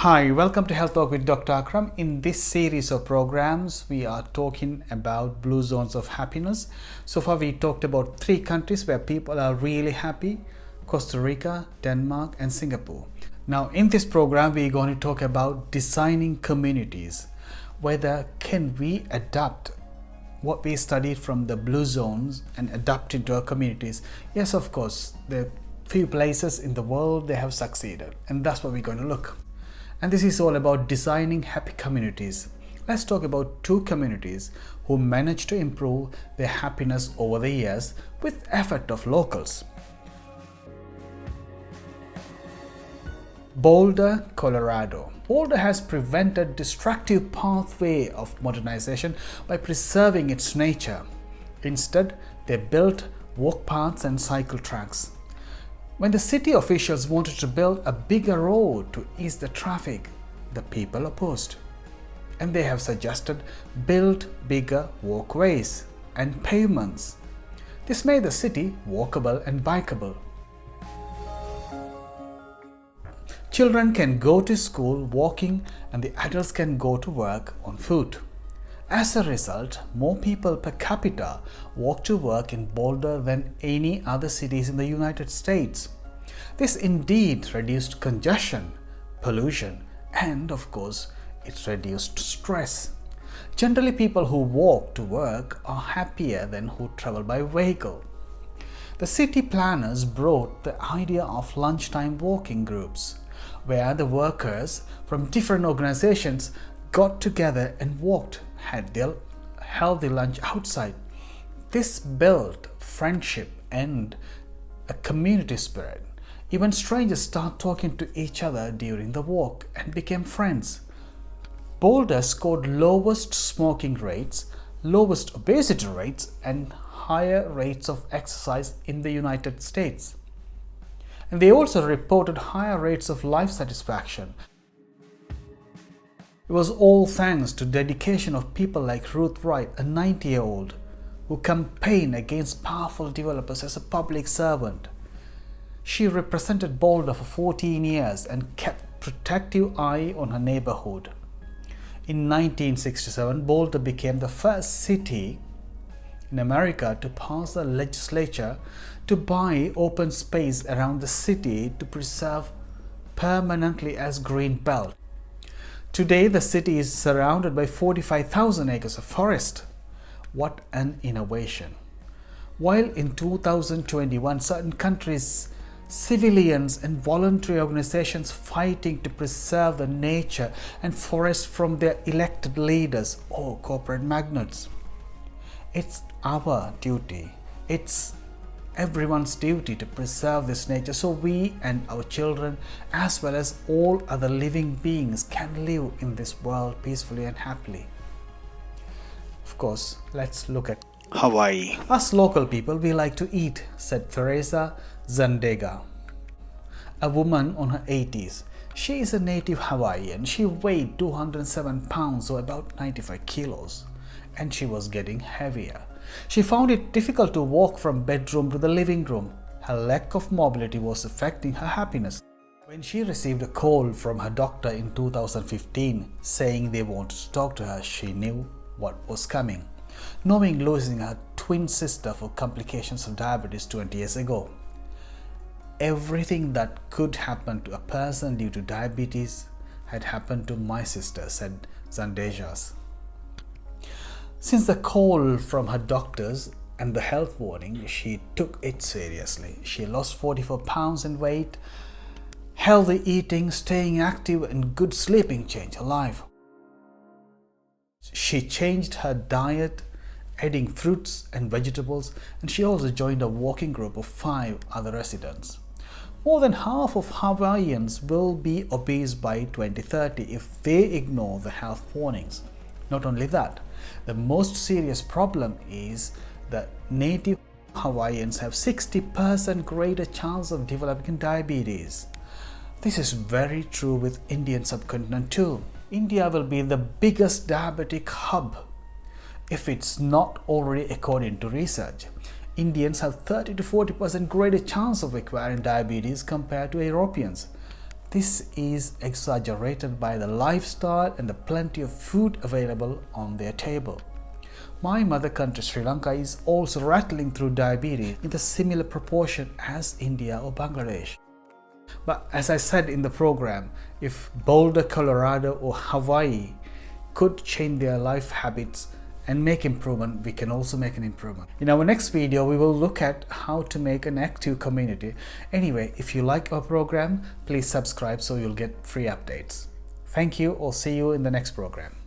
Hi, welcome to Health Talk with Dr. Akram. In this series of programs, we are talking about blue zones of happiness. So far, we talked about 3 countries where people are really happy: Costa Rica, Denmark, and Singapore. Now, in this program, we're going to talk about designing communities. Whether can we adapt what we studied from the blue zones and adapt into our communities? Yes, of course. There are few places in the world they have succeeded, and that's what we're going to look. And this is all about designing happy communities. Let's talk about 2 communities who managed to improve their happiness over the years with effort of locals. Boulder, Colorado. Boulder has prevented destructive pathway of modernization by preserving its nature. Instead, they built walk paths and cycle tracks. When the city officials wanted to build a bigger road to ease the traffic, the people opposed. And they have suggested build bigger walkways and pavements. This made the city walkable and bikeable. Children can go to school walking and the adults can go to work on foot. As a result, more people per capita walk to work in Boulder than any other cities in the United States. This indeed reduced congestion, pollution, and of course, it reduced stress. Generally, people who walk to work are happier than who travel by vehicle. The city planners brought the idea of lunchtime walking groups, where the workers from different organizations got together and walked, had their healthy lunch outside. This built friendship and a community spirit. Even strangers start talking to each other during the walk and became friends. Boulder scored lowest smoking rates, lowest obesity rates, and higher rates of exercise in the United States. And they also reported higher rates of life satisfaction. It was all thanks to dedication of people like Ruth Wright, a 90-year-old, who campaigned against powerful developers as a public servant. She represented Boulder for 14 years and kept protective eye on her neighborhood. In 1967, Boulder became the first city in America to pass a legislature to buy open space around the city to preserve permanently as green belt. Today, the city is surrounded by 45,000 acres of forest. What an innovation! While in 2021, certain countries, civilians and voluntary organizations fighting to preserve the nature and forest from their elected leaders or corporate magnates. It's our duty. It's everyone's duty to preserve this nature so we and our children, as well as all other living beings, can live in this world peacefully and happily. Of course, let's look at Hawaii. Us local people, we like to eat, said Teresa Zandega, a woman on her 80s. She is a native Hawaiian. She weighed 207 pounds or about 95 kilos, and she was getting heavier. She found it difficult to walk from bedroom to the living room. Her lack of mobility was affecting her happiness. When she received a call from her doctor in 2015 saying they wanted to talk to her, she knew what was coming, knowing losing her twin sister for complications of diabetes 20 years ago. Everything that could happen to a person due to diabetes had happened to my sister, said Zandejas. Since the call from her doctors and the health warning, she took it seriously. She lost 44 pounds in weight. Healthy eating, staying active, and good sleeping changed her life. She changed her diet, adding fruits and vegetables, and she also joined a walking group of 5 other residents. More than half of Hawaiians will be obese by 2030 if they ignore the health warnings. Not only that, the most serious problem is that native Hawaiians have 60% greater chance of developing diabetes. This is very true with Indian subcontinent too. India will be the biggest diabetic hub if it's not already, according to research. Indians have 30 to 40% greater chance of acquiring diabetes compared to Europeans. this is exaggerated by the lifestyle and the plenty of food available on their table. My mother country Sri Lanka is also rattling through diabetes in the similar proportion as India or Bangladesh. But as I said in the program, if Boulder, Colorado or Hawaii could change their life habits and make improvement, we can also make an improvement. In our next video, we will look at how to make an active community. Anyway, if you like our program, please subscribe so you'll get free updates. Thank you, or see you in the next program.